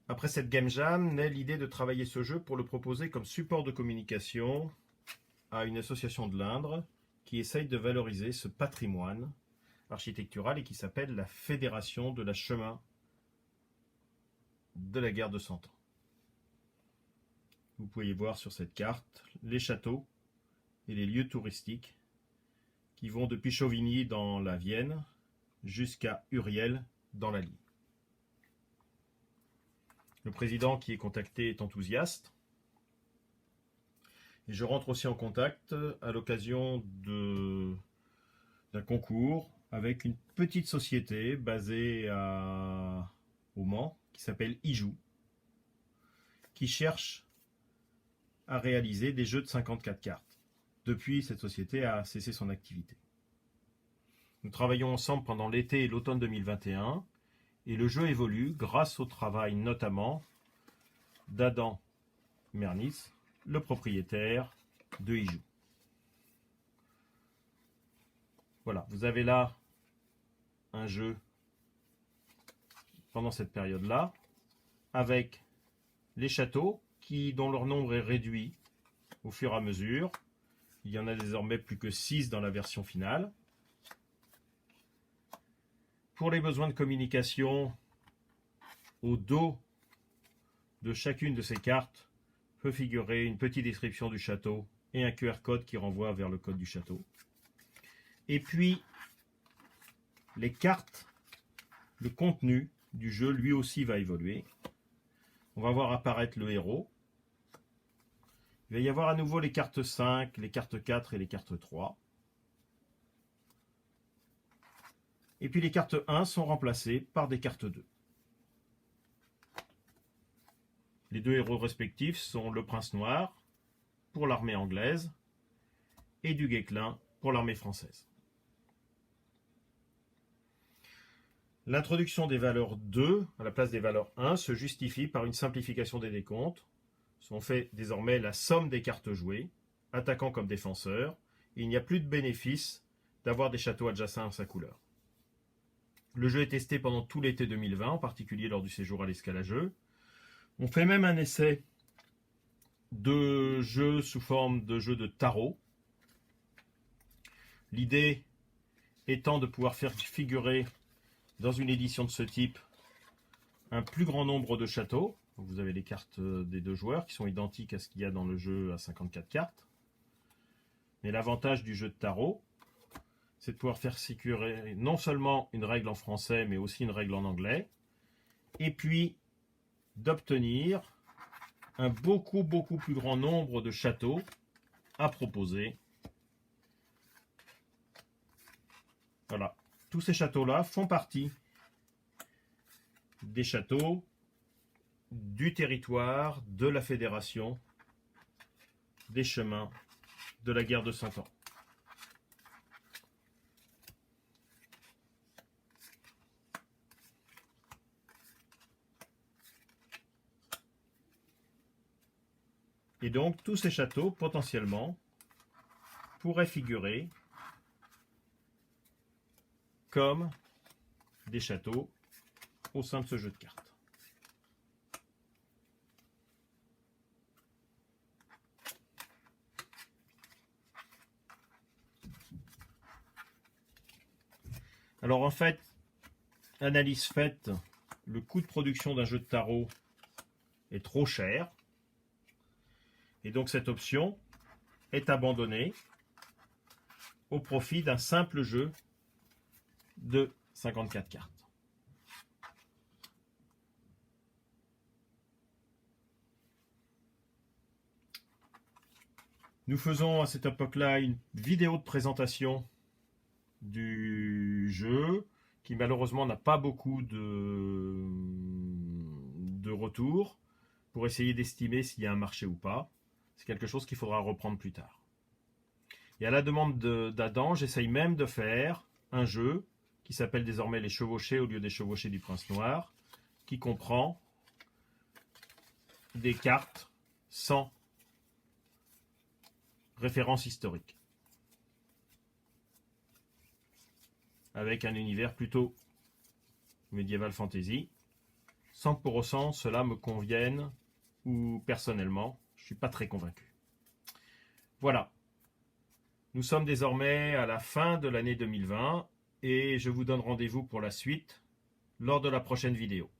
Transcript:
Après cette game jam, naît l'idée de travailler ce jeu pour le proposer comme support de communication à une association de l'Indre qui essaye de valoriser ce patrimoine architectural et qui s'appelle la Fédération de la Chemin de la guerre de 100 ans. Vous pouvez voir sur cette carte les châteaux et les lieux touristiques qui vont depuis Chauvigny dans la Vienne jusqu'à Uriel dans l'Allier. Le président qui est contacté est enthousiaste. Et je rentre aussi en contact à l'occasion d'un concours avec une petite société basée au Mans qui s'appelle Ijou, qui cherche à réaliser des jeux de 54 cartes. Depuis, cette société a cessé son activité. Nous travaillons ensemble pendant l'été et l'automne 2021 et le jeu évolue grâce au travail notamment d'Adam Mernis, le propriétaire de Ijou. Voilà, vous avez là un jeu pendant cette période-là, avec les châteaux dont leur nombre est réduit au fur et à mesure. Il y en a désormais plus que 6 dans la version finale. Pour les besoins de communication, au dos de chacune de ces cartes peut figurer une petite description du château et un QR code qui renvoie vers le code du château. Et puis, les cartes, le contenu du jeu, lui aussi va évoluer. On va voir apparaître le héros. Il va y avoir à nouveau les cartes 5, les cartes 4 et les cartes 3. Et puis les cartes 1 sont remplacées par des cartes 2. Les deux héros respectifs sont le Prince Noir pour l'armée anglaise et du Guesclin pour l'armée française. L'introduction des valeurs 2 à la place des valeurs 1 se justifie par une simplification des décomptes. On fait désormais la somme des cartes jouées, attaquant comme défenseur, et il n'y a plus de bénéfice d'avoir des châteaux adjacents à sa couleur. Le jeu est testé pendant tout l'été 2020, en particulier lors du séjour à l'escalageux. On fait même un essai de jeu sous forme de jeu de tarot. L'idée étant de pouvoir faire figurer dans une édition de ce type un plus grand nombre de châteaux. Vous avez les cartes des deux joueurs qui sont identiques à ce qu'il y a dans le jeu à 54 cartes. Mais l'avantage du jeu de tarot, c'est de pouvoir faire figurer non seulement une règle en français, mais aussi une règle en anglais. Et puis d'obtenir un beaucoup plus grand nombre de châteaux à proposer. Voilà. Tous ces châteaux-là font partie des châteaux du territoire de la Fédération des chemins de la guerre de 100 ans. Et donc, tous ces châteaux, potentiellement, pourraient figurer comme des châteaux au sein de ce jeu de cartes. Alors en fait, analyse faite, le coût de production d'un jeu de tarot est trop cher. Et donc cette option est abandonnée au profit d'un simple jeu de 54 cartes. Nous faisons à cette époque-là une vidéo de présentation du jeu qui malheureusement n'a pas beaucoup de retours pour essayer d'estimer s'il y a un marché ou pas. C'est quelque chose qu'il faudra reprendre plus tard. Et à la demande d'Adam, j'essaye même de faire un jeu qui s'appelle désormais les chevauchés au lieu des chevauchés du Prince Noir, qui comprend des cartes sans référence historique, avec un univers plutôt médiéval fantasy, sans que pour autant cela me convienne ou personnellement, je ne suis pas très convaincu. Voilà, nous sommes désormais à la fin de l'année 2020 et je vous donne rendez-vous pour la suite lors de la prochaine vidéo.